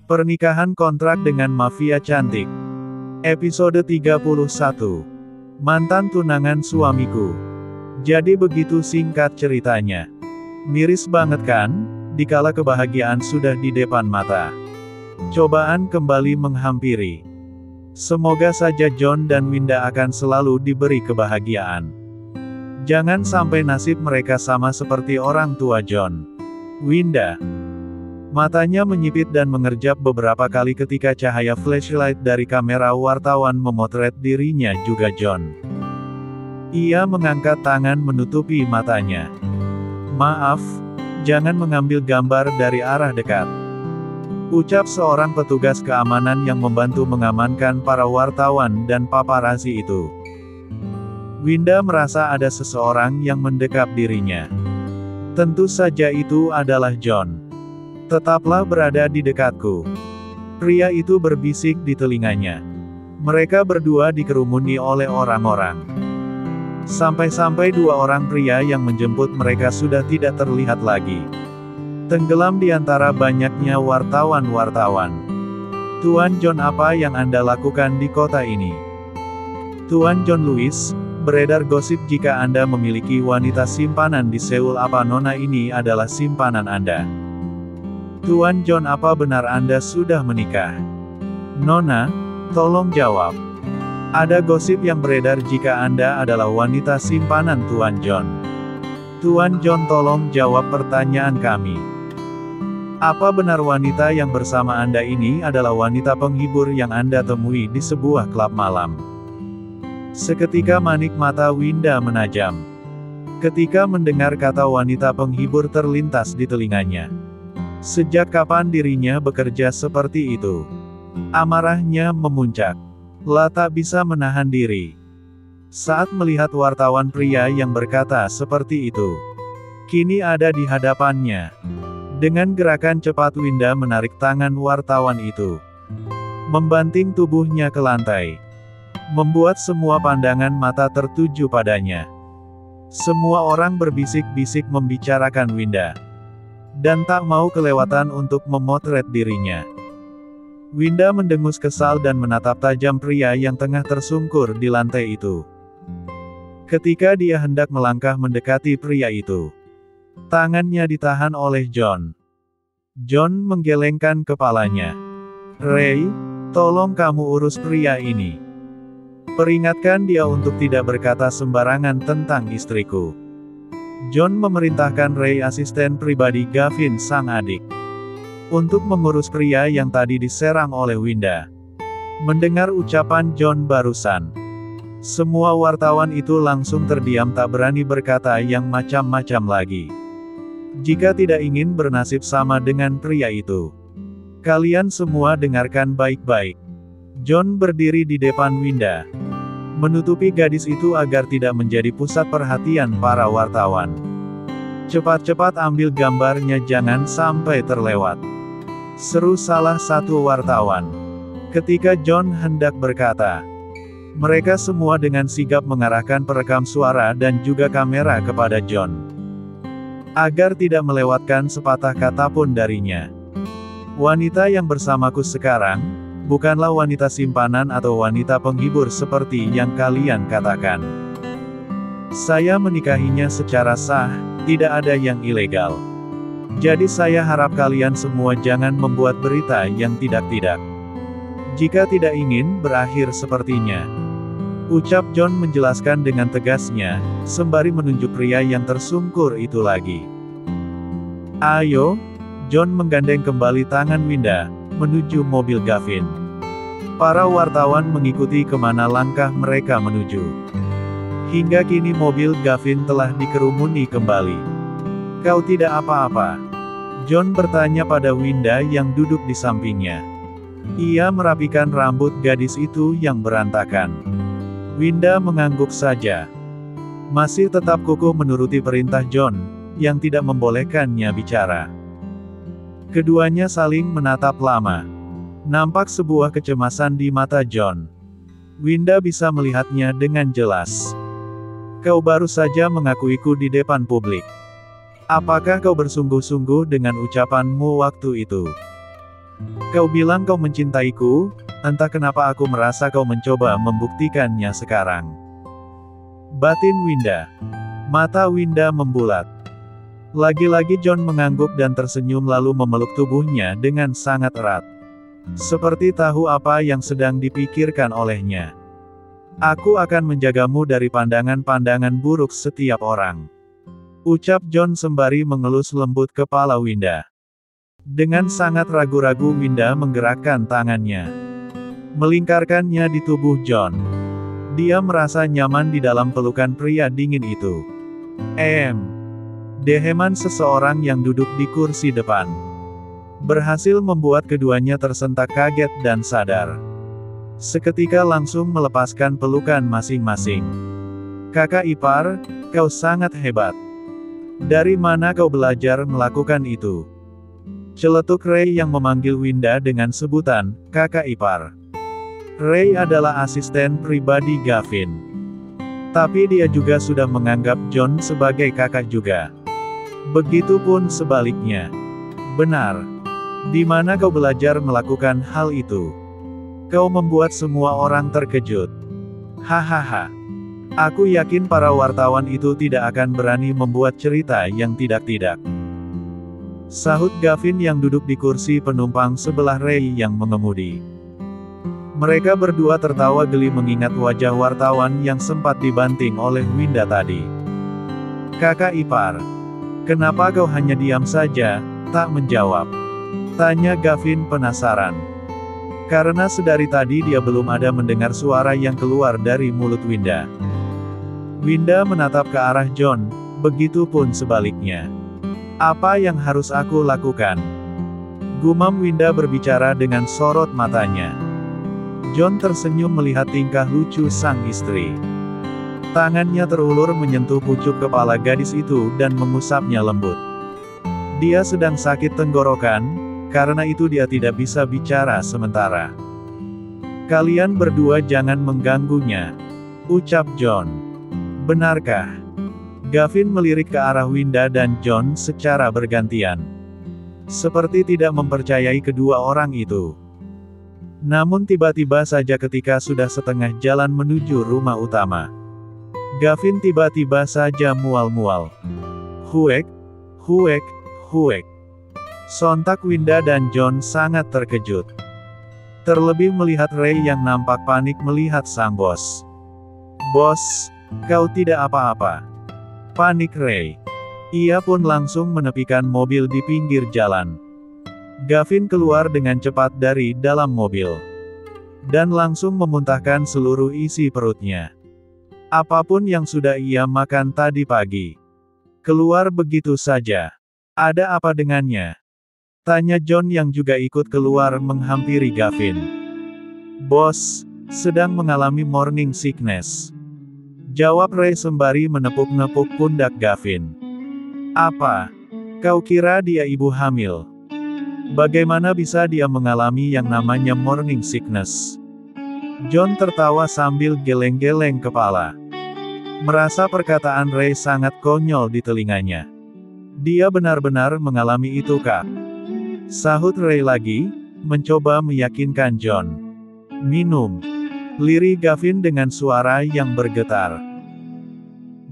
Pernikahan kontrak dengan mafia cantik. Episode 31. Mantan tunangan suamiku. Jadi begitu singkat ceritanya. Miris banget kan? Dikala kebahagiaan sudah di depan mata. Cobaan kembali menghampiri. Semoga saja John dan Winda akan selalu diberi kebahagiaan. Jangan sampai nasib mereka sama seperti orang tua John. Winda. Matanya menyipit dan mengerjap beberapa kali ketika cahaya flashlight dari kamera wartawan memotret dirinya juga John. Ia mengangkat tangan menutupi matanya. Maaf, jangan mengambil gambar dari arah dekat. Ucap seorang petugas keamanan yang membantu mengamankan para wartawan dan paparazzi itu. Winda merasa ada seseorang yang mendekap dirinya. Tentu saja itu adalah John. Tetaplah berada di dekatku. Pria itu berbisik di telinganya. Mereka berdua dikerumuni oleh orang-orang. Sampai-sampai dua orang pria yang menjemput mereka sudah tidak terlihat lagi. Tenggelam di antara banyaknya wartawan-wartawan. Tuan John, apa yang Anda lakukan di kota ini? Tuan John Lewis, beredar gosip jika Anda memiliki wanita simpanan di Seoul. Apa nona ini adalah simpanan Anda? Tuan John, apa benar Anda sudah menikah? Nona, tolong jawab. Ada gosip yang beredar jika Anda adalah wanita simpanan Tuan John. Tuan John, tolong jawab pertanyaan kami. Apa benar wanita yang bersama Anda ini adalah wanita penghibur yang Anda temui di sebuah klub malam? Seketika manik mata Winda menajam. Ketika mendengar kata wanita penghibur terlintas di telinganya. Sejak kapan dirinya bekerja seperti itu? Amarahnya memuncak. Tak bisa menahan diri. Saat melihat wartawan pria yang berkata seperti itu. Kini ada di hadapannya. Dengan gerakan cepat Winda menarik tangan wartawan itu. Membanting tubuhnya ke lantai. Membuat semua pandangan mata tertuju padanya. Semua orang berbisik-bisik membicarakan Winda. Dan tak mau kelewatan untuk memotret dirinya. Winda mendengus kesal dan menatap tajam pria yang tengah tersungkur di lantai itu. Ketika dia hendak melangkah mendekati pria itu, tangannya ditahan oleh John. John menggelengkan kepalanya. Ray, tolong kamu urus pria ini. Peringatkan dia untuk tidak berkata sembarangan tentang istriku. John memerintahkan Ray, asisten pribadi Gavin sang adik, untuk mengurus pria yang tadi diserang oleh Winda. Mendengar ucapan John barusan, semua wartawan itu langsung terdiam, tak berani berkata yang macam-macam lagi. Jika tidak ingin bernasib sama dengan pria itu, kalian semua dengarkan baik-baik. John berdiri di depan Winda, menutupi gadis itu agar tidak menjadi pusat perhatian para wartawan. Cepat-cepat ambil gambarnya, jangan sampai terlewat, seru salah satu wartawan. Ketika John hendak berkata, mereka semua dengan sigap mengarahkan perekam suara dan juga kamera kepada John, agar tidak melewatkan sepatah kata pun darinya. Wanita yang bersamaku sekarang bukanlah wanita simpanan atau wanita penghibur seperti yang kalian katakan. Saya menikahinya secara sah, tidak ada yang ilegal. Jadi saya harap kalian semua jangan membuat berita yang tidak-tidak. Jika tidak ingin berakhir sepertinya. Ucap John menjelaskan dengan tegasnya, sembari menunjuk pria yang tersungkur itu lagi. Ayo, John menggandeng kembali tangan Winda, menuju mobil Gavin. Para wartawan mengikuti kemana langkah mereka menuju. Hingga kini mobil Gavin telah dikerumuni kembali. Kau tidak apa-apa? John bertanya pada Winda yang duduk di sampingnya. Ia merapikan rambut gadis itu yang berantakan. Winda mengangguk saja. Masih tetap kukuh menuruti perintah John, yang tidak membolehkannya bicara. Keduanya saling menatap lama. Nampak sebuah kecemasan di mata John. Winda bisa melihatnya dengan jelas. Kau baru saja mengakuiku di depan publik. Apakah kau bersungguh-sungguh dengan ucapanmu waktu itu? Kau bilang kau mencintaiku, entah kenapa aku merasa kau mencoba membuktikannya sekarang. Batin Winda. Mata Winda membulat. Lagi-lagi John mengangguk dan tersenyum lalu memeluk tubuhnya dengan sangat erat. Seperti tahu apa yang sedang dipikirkan olehnya. Aku akan menjagamu dari pandangan-pandangan buruk setiap orang. Ucap John sembari mengelus lembut kepala Winda. Dengan sangat ragu-ragu Winda menggerakkan tangannya. Melingkarkannya di tubuh John. Dia merasa nyaman di dalam pelukan pria dingin itu. Deheman seseorang yang duduk di kursi depan. Berhasil membuat keduanya tersentak kaget dan sadar. Seketika langsung melepaskan pelukan masing-masing. Kakak ipar, kau sangat hebat. Dari mana kau belajar melakukan itu? Celetuk Ray yang memanggil Winda dengan sebutan, kakak ipar. Ray adalah asisten pribadi Gavin. Tapi dia juga sudah menganggap John sebagai kakak juga. Begitupun sebaliknya. Benar. Di mana kau belajar melakukan hal itu? Kau membuat semua orang terkejut. Hahaha. Aku yakin para wartawan itu tidak akan berani membuat cerita yang tidak-tidak. Sahut Gavin yang duduk di kursi penumpang sebelah Ray yang mengemudi. Mereka berdua tertawa geli mengingat wajah wartawan yang sempat dibanting oleh Winda tadi. Kakak ipar. Kenapa kau hanya diam saja, tak menjawab? Tanya Gavin penasaran. Karena sedari tadi dia belum ada mendengar suara yang keluar dari mulut Winda. Winda menatap ke arah John, begitupun sebaliknya. Apa yang harus aku lakukan? Gumam Winda berbicara dengan sorot matanya. John tersenyum melihat tingkah lucu sang istri. Tangannya terulur menyentuh pucuk kepala gadis itu dan mengusapnya lembut. Dia sedang sakit tenggorokan, karena itu dia tidak bisa bicara sementara. Kalian berdua jangan mengganggunya, ucap John. Benarkah? Gavin melirik ke arah Winda dan John secara bergantian. Seperti tidak mempercayai kedua orang itu. Namun tiba-tiba saja ketika sudah setengah jalan menuju rumah utama. Gavin tiba-tiba saja mual-mual. Huek, huek, huek. Sontak Winda dan John sangat terkejut. Terlebih melihat Ray yang nampak panik melihat sang bos. Bos, kau tidak apa-apa. Panik Ray. Ia pun langsung menepikan mobil di pinggir jalan. Gavin keluar dengan cepat dari dalam mobil. Dan langsung memuntahkan seluruh isi perutnya. Apapun yang sudah ia makan tadi pagi. Keluar begitu saja. Ada apa dengannya? Tanya John yang juga ikut keluar menghampiri Gavin. Bos, sedang mengalami morning sickness. Jawab Ray sembari menepuk-nepuk pundak Gavin. Apa? Kau kira dia ibu hamil? Bagaimana bisa dia mengalami yang namanya morning sickness? John tertawa sambil geleng-geleng kepala. Merasa perkataan Ray sangat konyol di telinganya. Dia benar-benar mengalami itu kak? Sahut Ray lagi, mencoba meyakinkan John. Minum. Lirih Gavin dengan suara yang bergetar.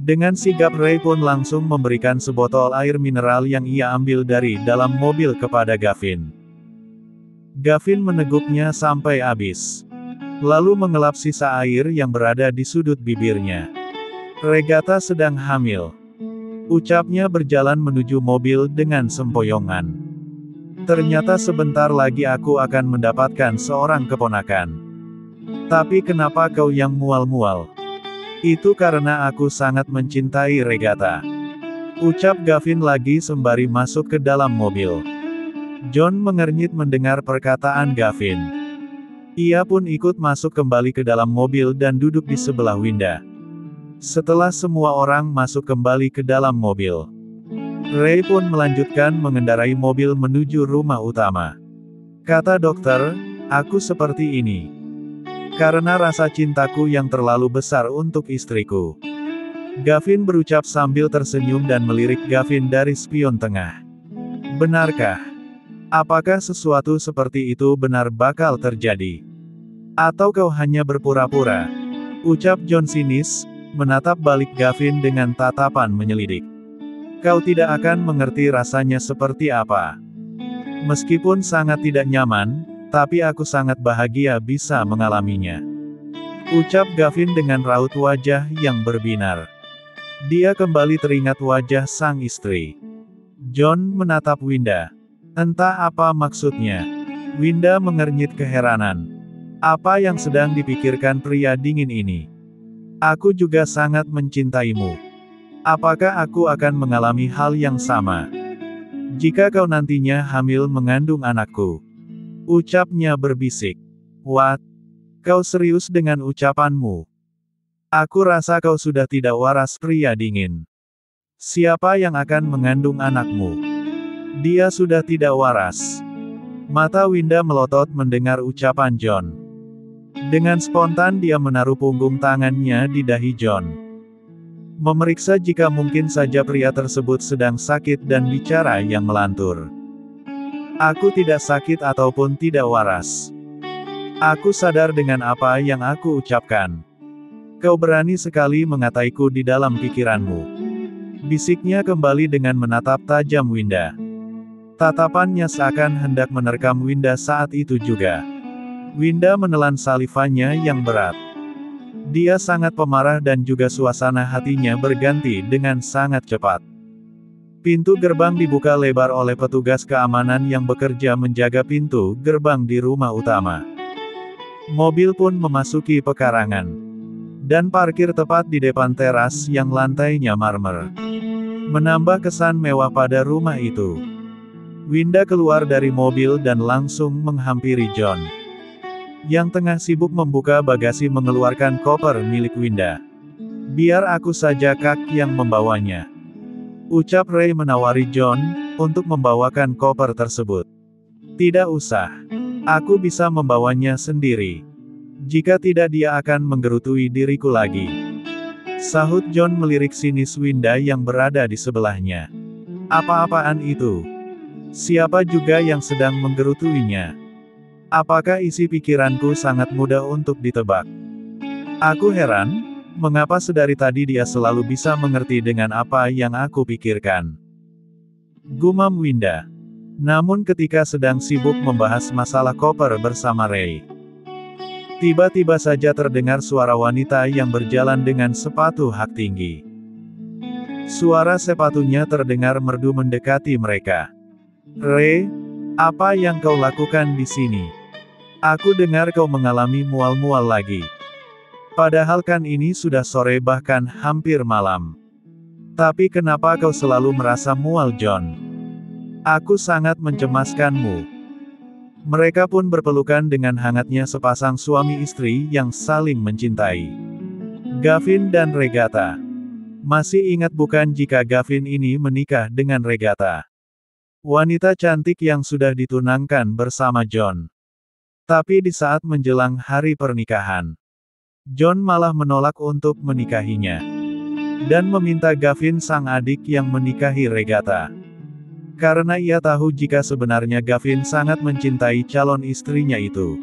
Dengan sigap Ray pun langsung memberikan sebotol air mineral yang ia ambil dari dalam mobil kepada Gavin. Gavin meneguknya sampai habis. Lalu mengelap sisa air yang berada di sudut bibirnya. Regata sedang hamil. Ucapnya berjalan menuju mobil dengan sempoyongan. Ternyata sebentar lagi aku akan mendapatkan seorang keponakan. Tapi kenapa kau yang mual-mual? Itu karena aku sangat mencintai Regata. Ucap Gavin lagi sembari masuk ke dalam mobil. John mengernyit mendengar perkataan Gavin. Ia pun ikut masuk kembali ke dalam mobil dan duduk di sebelah Winda. Setelah semua orang masuk kembali ke dalam mobil, Ray pun melanjutkan mengendarai mobil menuju rumah utama. Kata dokter, aku seperti ini karena rasa cintaku yang terlalu besar untuk istriku. Gavin berucap sambil tersenyum dan melirik Gavin dari spion tengah. Benarkah? Apakah sesuatu seperti itu benar bakal terjadi? Atau kau hanya berpura-pura? Ucap John sinis, menatap balik Gavin dengan tatapan menyelidik. Kau tidak akan mengerti rasanya seperti apa. Meskipun sangat tidak nyaman, tapi aku sangat bahagia bisa mengalaminya. Ucap Gavin dengan raut wajah yang berbinar. Dia kembali teringat wajah sang istri. John menatap Winda. Entah apa maksudnya. Winda mengernyit keheranan. Apa yang sedang dipikirkan pria dingin ini? Aku juga sangat mencintaimu. Apakah aku akan mengalami hal yang sama? Jika kau nantinya hamil mengandung anakku. Ucapnya berbisik. What? Kau serius dengan ucapanmu? Aku rasa kau sudah tidak waras pria dingin. Siapa yang akan mengandung anakmu? Dia sudah tidak waras. Mata Winda melotot mendengar ucapan John. Dengan spontan dia menaruh punggung tangannya di dahi John. Memeriksa jika mungkin saja pria tersebut sedang sakit dan bicara yang melantur. Aku tidak sakit ataupun tidak waras. Aku sadar dengan apa yang aku ucapkan. Kau berani sekali mengataiku di dalam pikiranmu. Bisiknya kembali dengan menatap tajam Winda. Tatapannya seakan hendak menerkam Winda saat itu juga. Winda menelan salivanya yang berat. Dia sangat pemarah dan juga suasana hatinya berganti dengan sangat cepat. Pintu gerbang dibuka lebar oleh petugas keamanan yang bekerja menjaga pintu gerbang di rumah utama. Mobil pun memasuki pekarangan. Dan parkir tepat di depan teras yang lantainya marmer. Menambah kesan mewah pada rumah itu. Winda keluar dari mobil dan langsung menghampiri John. Yang tengah sibuk membuka bagasi mengeluarkan koper milik Winda. Biar aku saja Kak yang membawanya. Ucap Ray menawari John, untuk membawakan koper tersebut. Tidak usah. Aku bisa membawanya sendiri. Jika tidak dia akan menggerutui diriku lagi. Sahut John melirik sinis Winda yang berada di sebelahnya. Apa-apaan itu? Siapa juga yang sedang menggerutuinya? Apakah isi pikiranku sangat mudah untuk ditebak? Aku heran, mengapa sedari tadi dia selalu bisa mengerti dengan apa yang aku pikirkan. Gumam Winda. Namun ketika sedang sibuk membahas masalah koper bersama Ray. Tiba-tiba saja terdengar suara wanita yang berjalan dengan sepatu hak tinggi. Suara sepatunya terdengar merdu mendekati mereka. Ray, apa yang kau lakukan di sini? Aku dengar kau mengalami mual-mual lagi. Padahal kan ini sudah sore bahkan hampir malam. Tapi kenapa kau selalu merasa mual John? Aku sangat mencemaskanmu. Mereka pun berpelukan dengan hangatnya sepasang suami istri yang saling mencintai. Gavin dan Regatha. Masih ingat bukan jika Gavin ini menikah dengan Regatha? Wanita cantik yang sudah ditunangkan bersama John. Tapi di saat menjelang hari pernikahan, John malah menolak untuk menikahinya. Dan meminta Gavin sang adik yang menikahi Regatha. Karena ia tahu jika sebenarnya Gavin sangat mencintai calon istrinya itu.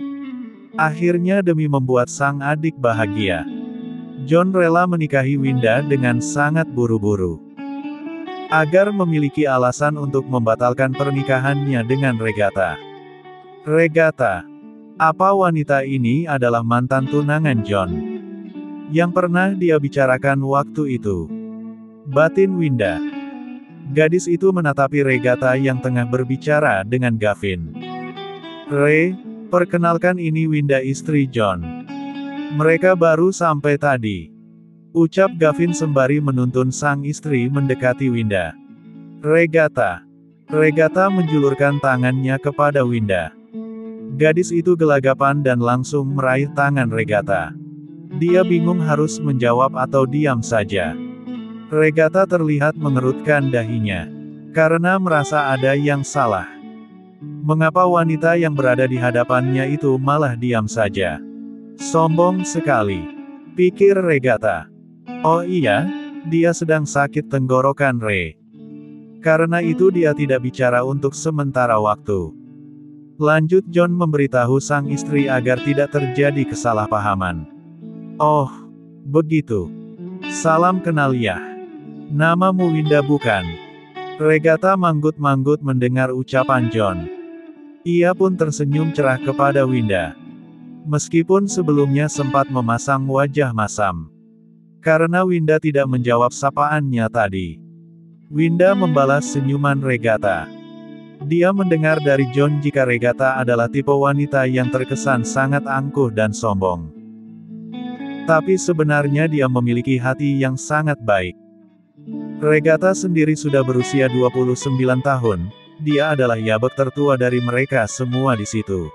Akhirnya demi membuat sang adik bahagia, John rela menikahi Winda dengan sangat buru-buru. Agar memiliki alasan untuk membatalkan pernikahannya dengan Regatha. Regatha. Apa wanita ini adalah mantan tunangan John? Yang pernah dia bicarakan waktu itu. Batin Winda. Gadis itu menatapi Regatha yang tengah berbicara dengan Gavin. Ray, perkenalkan ini Winda istri John. Mereka baru sampai tadi. Ucap Gavin sembari menuntun sang istri mendekati Winda. Regatha. Regatha menjulurkan tangannya kepada Winda. Gadis itu gelagapan dan langsung meraih tangan Regatha. Dia bingung harus menjawab atau diam saja. Regatha terlihat mengerutkan dahinya. Karena merasa ada yang salah. Mengapa wanita yang berada di hadapannya itu malah diam saja? Sombong sekali. Pikir Regatha. Oh iya, dia sedang sakit tenggorokan Ray. Karena itu dia tidak bicara untuk sementara waktu. Lanjut John memberitahu sang istri agar tidak terjadi kesalahpahaman. Oh, begitu. Salam kenal ya. Namamu Winda bukan? Regatha manggut-manggut mendengar ucapan John. Ia pun tersenyum cerah kepada Winda. Meskipun sebelumnya sempat memasang wajah masam. Karena Winda tidak menjawab sapaannya tadi. Winda membalas senyuman Regatha. Dia mendengar dari John jika Regatha adalah tipe wanita yang terkesan sangat angkuh dan sombong. Tapi sebenarnya dia memiliki hati yang sangat baik. Regatha sendiri sudah berusia 29 tahun, dia adalah yabek tertua dari mereka semua di situ.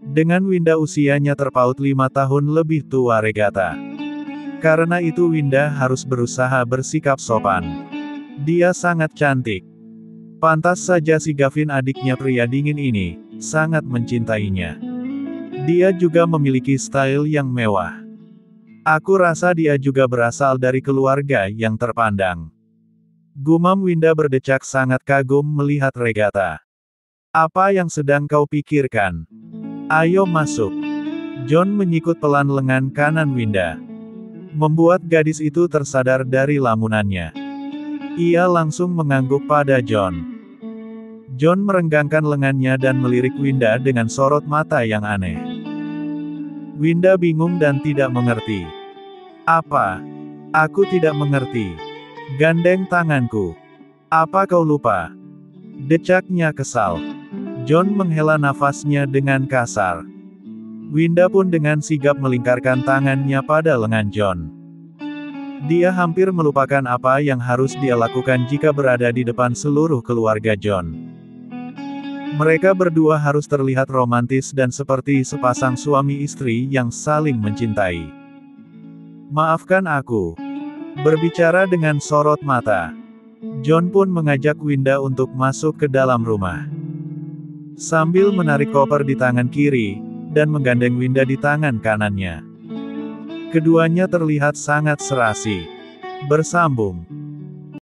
Dengan Winda usianya terpaut 5 tahun lebih tua Regatha. Karena itu Winda harus berusaha bersikap sopan. Dia sangat cantik. Pantas saja si Gavin adiknya pria dingin ini, sangat mencintainya. Dia juga memiliki style yang mewah. Aku rasa dia juga berasal dari keluarga yang terpandang. Gumam Winda berdecak sangat kagum melihat Regatha. Apa yang sedang kau pikirkan? Ayo masuk. John menyikut pelan lengan kanan Winda. Membuat gadis itu tersadar dari lamunannya. Ia langsung mengangguk pada John. John merenggangkan lengannya dan melirik Winda dengan sorot mata yang aneh. Winda bingung dan tidak mengerti. Apa? Aku tidak mengerti. Gandeng tanganku. Apa kau lupa? Decaknya kesal. John menghela nafasnya dengan kasar. Winda pun dengan sigap melingkarkan tangannya pada lengan John. Dia hampir melupakan apa yang harus dia lakukan jika berada di depan seluruh keluarga John. Mereka berdua harus terlihat romantis dan seperti sepasang suami istri yang saling mencintai. Maafkan aku. Berbicara dengan sorot mata. John pun mengajak Winda untuk masuk ke dalam rumah. Sambil menarik koper di tangan kiri, dan menggandeng Winda di tangan kanannya. Keduanya terlihat sangat serasi. Bersambung.